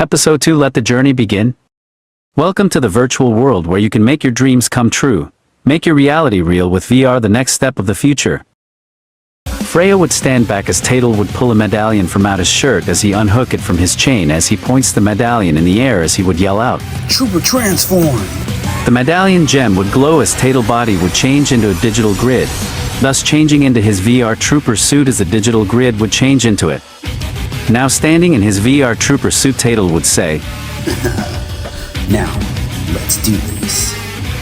Episode 2, Let the Journey Begin. Welcome to the virtual world where you can make your dreams come true. Make your reality real with VR, the next step of the future. Freya would stand back as Tatel would pull a medallion from out his shirt as he unhooked it from his chain as he points the medallion in the air as he would yell out, "Trooper transform!" The medallion gem would glow as Tatel body would change into a digital grid, thus changing into his VR trooper suit as the digital grid would change into it. Now standing in his VR trooper suit, Tatel would say, "Now, let's do this."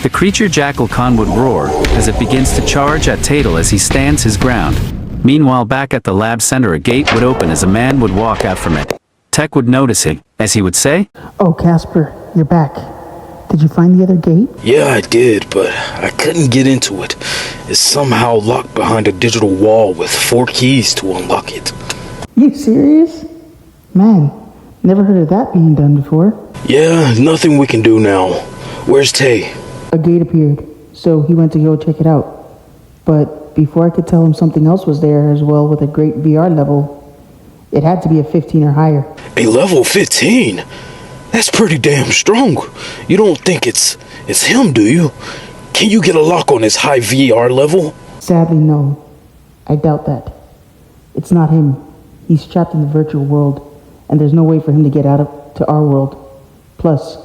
The creature Jackal Khan would roar as it begins to charge at Tatel as he stands his ground. Meanwhile, back at the lab center, a gate would open as a man would walk out from it. Tech would notice it, as he would say, "Oh, Casper, you're back. Did you find the other gate?" "Yeah, I did, but I couldn't get into it. It's somehow locked behind a digital wall with 4 keys to unlock it." You serious? Man, never heard of that being done before. "Yeah, nothing we can do now. Where's Tay?" A gate appeared, so he went to go check it out. But before I could tell him something else was there as well with a great VR level, it had to be a 15 or higher. A level 15? That's pretty damn strong. You don't think it's him, do you? Can you get a lock on his high VR level? Sadly, no. I doubt that. It's not him. He's trapped in the virtual world, and there's no way for him to get out to our world. Plus,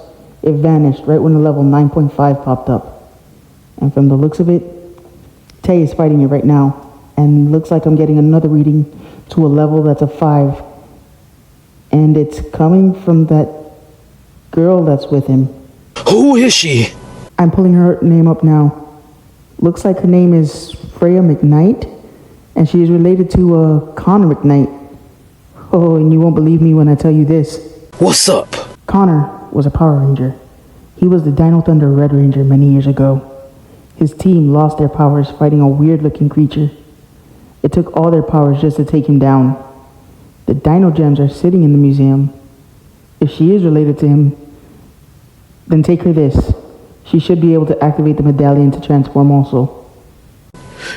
it vanished right when the level 9.5 popped up. And from the looks of it, Tay is fighting it right now, and looks like I'm getting another reading to a level that's a 5. And it's coming from that girl that's with him. Who is she? I'm pulling her name up now. Looks like her name is Freya McKnight, and she is related to Connor McKnight. Oh, and you won't believe me when I tell you this. What's up? Connor was a Power Ranger. He was the Dino Thunder Red Ranger many years ago. His team lost their powers fighting a weird-looking creature. It took all their powers just to take him down. The Dino Gems are sitting in the museum. If she is related to him, then take her this. She should be able to activate the medallion to transform also.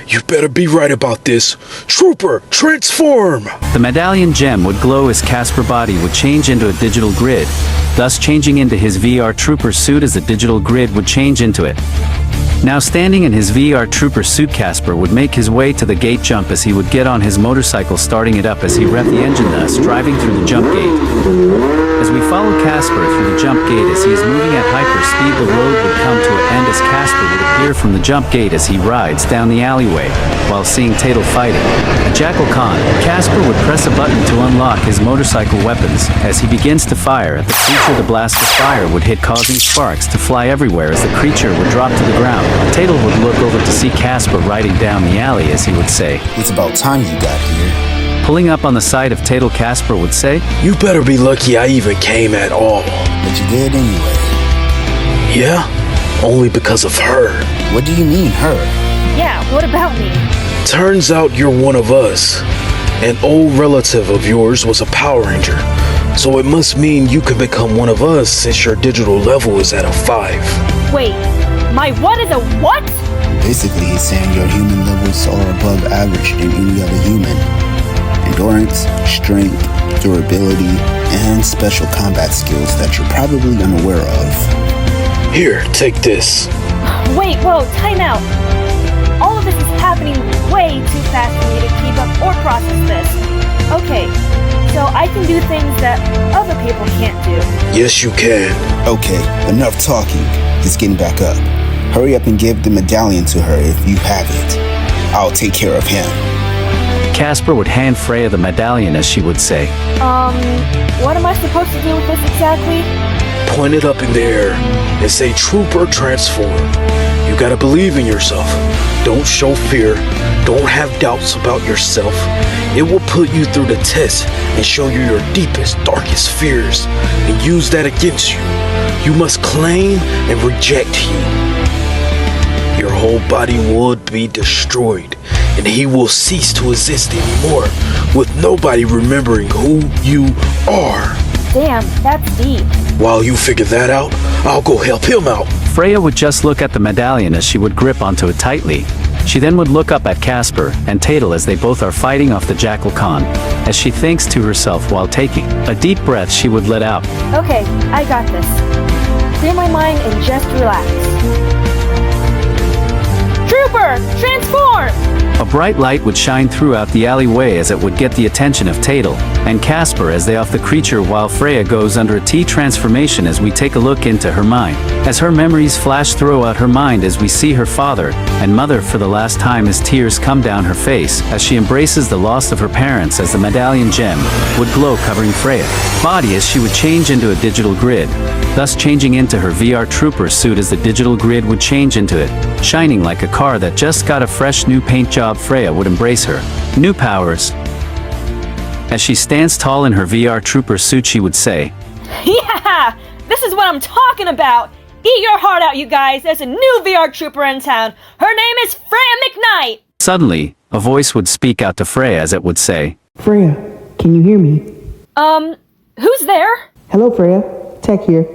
You better be right about this. Trooper, transform! The medallion gem would glow as Casper body would change into a digital grid, thus changing into his VR trooper suit as the digital grid would change into it. Now standing in his VR trooper suit, Casper would make his way to the gate jump as he would get on his motorcycle, starting it up as he revved the engine, thus driving through the jump gate. As we follow Casper through the jump gate as he is moving at hyper speed, the road would come to an end as Casper would appear from the jump gate as he rides down the alleyway, while seeing Tatel fighting a Jackal Khan. Casper would press a button to unlock his motorcycle weapons. As he begins to fire at the creature, the blast of fire would hit, causing sparks to fly everywhere as the creature would drop to the ground. Tatel would look over to see Casper riding down the alley as he would say, "It's about time you got here." Pulling up on the side of Tatel, Casper would say, You better be lucky I even came at all. But you did anyway. Yeah? Only because of her. What do you mean, her? Yeah, what about me? Turns out you're one of us. An old relative of yours was a Power Ranger. So it must mean you could become one of us since your digital level is at a 5. Wait, my what is a what? Basically, he's saying your human levels are above average than any other human. Endurance, strength, durability, and special combat skills that you're probably unaware of. Here, take this. Wait, whoa, time out. All of this is happening way too fast for me to keep up or process this. Okay, so I can do things that other people can't do. Yes, you can. Okay, enough talking. Just getting back up. Hurry up and give the medallion to her if you have it. I'll take care of him. Casper would hand Freya the medallion as she would say, What am I supposed to do with this exactly? Point it up in the air and say Trooper transform. You gotta believe in yourself. Don't show fear. Don't have doubts about yourself. It will put you through the test and show you your deepest, darkest fears and use that against you. You must claim and reject him. Your whole body would be destroyed and he will cease to exist anymore with nobody remembering who you are. Damn, that's deep. While you figure that out, I'll go help him out. Freya would just look at the medallion as she would grip onto it tightly. She then would look up at Casper and Tatel as they both are fighting off the Jackal Khan. As she thinks to herself while taking a deep breath, she would let out. Okay, I got this. Clear my mind and just relax. Trooper, transform! A bright light would shine throughout the alleyway as it would get the attention of Tatel and Casper as they off the creature, while Freya goes under a T transformation as we take a look into her mind. As her memories flash throughout her mind as we see her father and mother for the last time as tears come down her face as she embraces the loss of her parents as the medallion gem would glow covering Freya's body as she would change into a digital grid, thus changing into her VR trooper suit as the digital grid would change into it, shining like a car that just got a fresh new paint job. Freya would embrace her new powers. As she stands tall in her VR trooper suit, she would say, Yeah! This is what I'm talking about! Eat your heart out, you guys! There's a new VR trooper in town! Her name is Freya McKnight! Suddenly, a voice would speak out to Freya as it would say, Freya, can you hear me? Who's there? Hello, Freya. Tech here.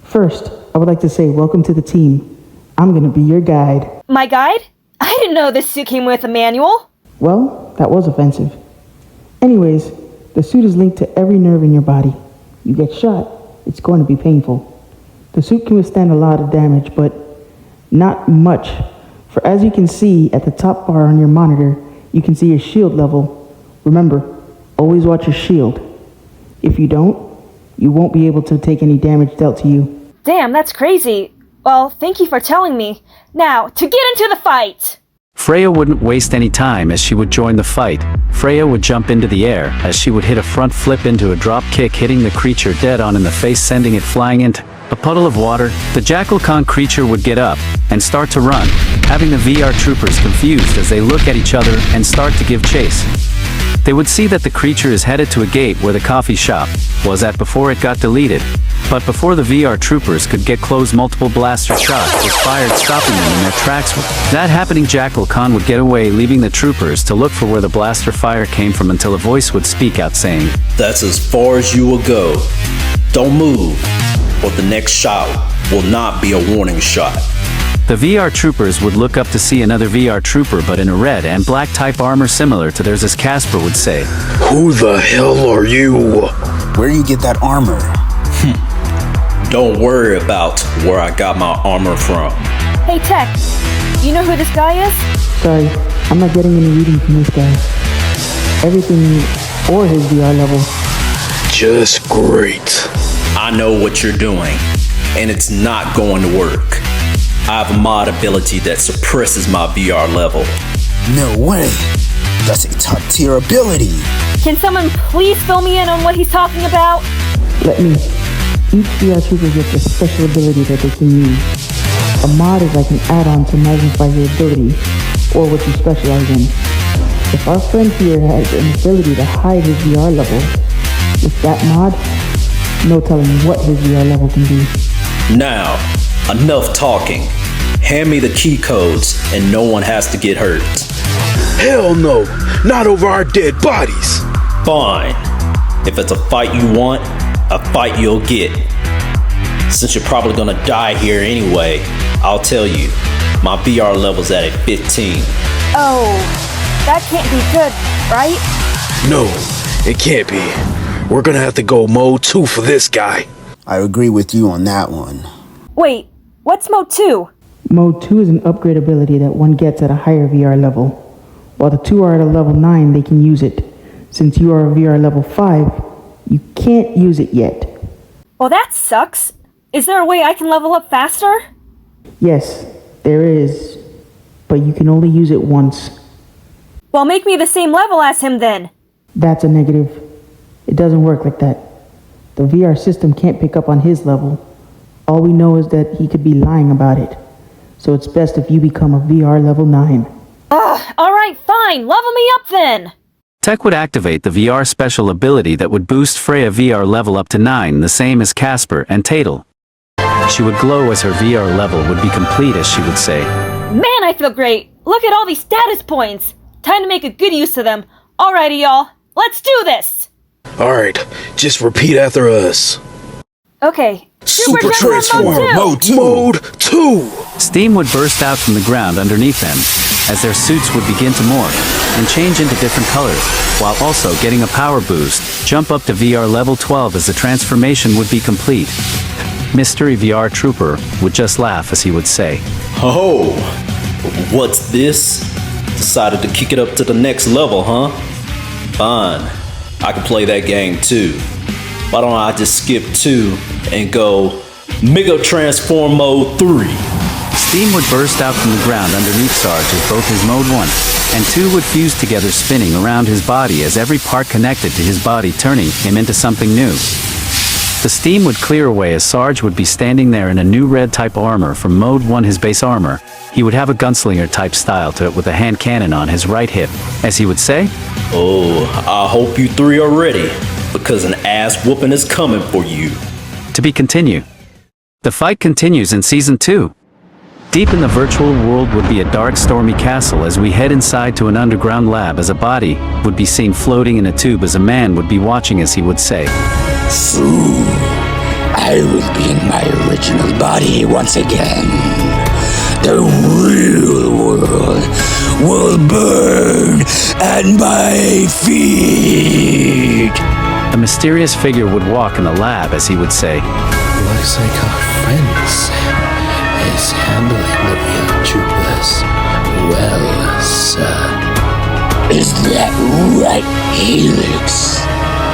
First, I would like to say welcome to the team. I'm gonna be your guide. My guide? I didn't know this suit came with a manual. Well, that was offensive. Anyways, the suit is linked to every nerve in your body. You get shot, it's going to be painful. The suit can withstand a lot of damage, but not much. For as you can see at the top bar on your monitor, you can see your shield level. Remember, always watch your shield. If you don't, you won't be able to take any damage dealt to you. Damn, that's crazy. Well, thank you for telling me. Now, to get into the fight! Freya wouldn't waste any time as she would join the fight. Freya would jump into the air as she would hit a front flip into a drop kick, hitting the creature dead on in the face, sending it flying into a puddle of water. The Jackal Khan creature would get up and start to run, having the VR troopers confused as they look at each other and start to give chase. They would see that the creature is headed to a gate where the coffee shop was at before it got deleted. But before the VR troopers could get close, multiple blaster shots was fired, stopping them in their tracks. That happening, Jackal Khan would get away, leaving the troopers to look for where the blaster fire came from until a voice would speak out saying, That's as far as you will go. Don't move, or the next shot will not be a warning shot. The VR troopers would look up to see another VR trooper, but in a red and black type armor similar to theirs, as Casper would say, Who the hell are you? Where do you get that armor? Don't worry about where I got my armor from. Hey, Tech, you know who this guy is? Sorry, I'm not getting any reading from this guy. Everything or his VR level. Just great. I know what you're doing, and it's not going to work. I have a mod ability that suppresses my VR level. No way. That's a top tier ability. Can someone please fill me in on what he's talking about? Let me. Each VR trooper gets a special ability that they can use. A mod is like an add-on to magnify your ability, or what you specialize in. If our friend here has an ability to hide his VR level, with that mod, no telling what his VR level can be. Now, enough talking. Hand me the key codes, and no one has to get hurt. Hell no, not over our dead bodies. Fine. If it's a fight you want, a fight you'll get. Since you're probably gonna die here anyway, I'll tell you, my VR level's at a 15. Oh, that can't be good, right? No, it can't be. We're gonna have to go mode 2 for this guy. I agree with you on that one. Wait, what's mode 2? Mode 2 is an upgrade ability that one gets at a higher VR level. While the two are at a level 9, they can use it. Since you are a VR level 5, you can't use it yet. Well, that sucks. Is there a way I can level up faster? Yes, there is. But you can only use it once. Well, make me the same level as him then. That's a negative. It doesn't work like that. The VR system can't pick up on his level. All we know is that he could be lying about it. So it's best if you become a VR level 9. Ugh, alright, fine. Level me up then. Tech would activate the VR special ability that would boost Freya VR level up to 9, the same as Casper and Tatel. She would glow as her VR level would be complete as she would say, Man, I feel great. Look at all these status points. Time to make a good use of them. Alrighty, y'all. Let's do this. Alright, just repeat after us. Okay. Super Transform Mode 2. Mode 2. Mode 2. Steam would burst out from the ground underneath them, as their suits would begin to morph and change into different colors, while also getting a power boost, jump up to VR level 12 as the transformation would be complete. Mystery VR Trooper would just laugh as he would say, Oh, what's this? Decided to kick it up to the next level, huh? Fine, I can play that game too. Why don't I just skip 2 and go Mega Transform Mode 3? Steam would burst out from the ground underneath Sarge as both his Mode 1 and 2 would fuse together, spinning around his body as every part connected to his body, turning him into something new. The steam would clear away as Sarge would be standing there in a new red type armor from Mode 1, his base armor. He would have a gunslinger type style to it with a hand cannon on his right hip, as he would say, Oh, I hope you 3 are ready, because an ass whooping is coming for you. To be continued. The fight continues in Season 2. Deep in the virtual world would be a dark, stormy castle as we head inside to an underground lab as a body would be seen floating in a tube as a man would be watching as he would say, Soon, I will be in my original body once again. The real world will burn at my feet. A mysterious figure would walk in the lab as he would say, Looks like our friends is handling the real troopers well, sir. Is that right, Helix?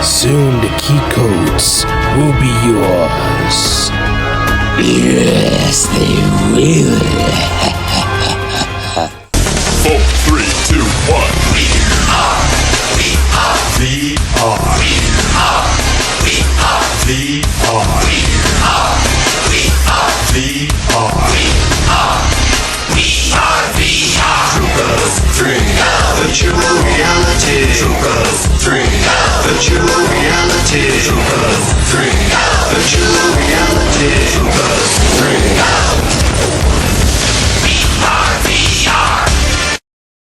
Soon the key codes will be yours. Yes, they will. 4, 3, 2, 1. We are VR. We are VR. We are VR. Troopers, bring virtual reality. Troopers, bring virtual reality. Troopers, bring virtual reality.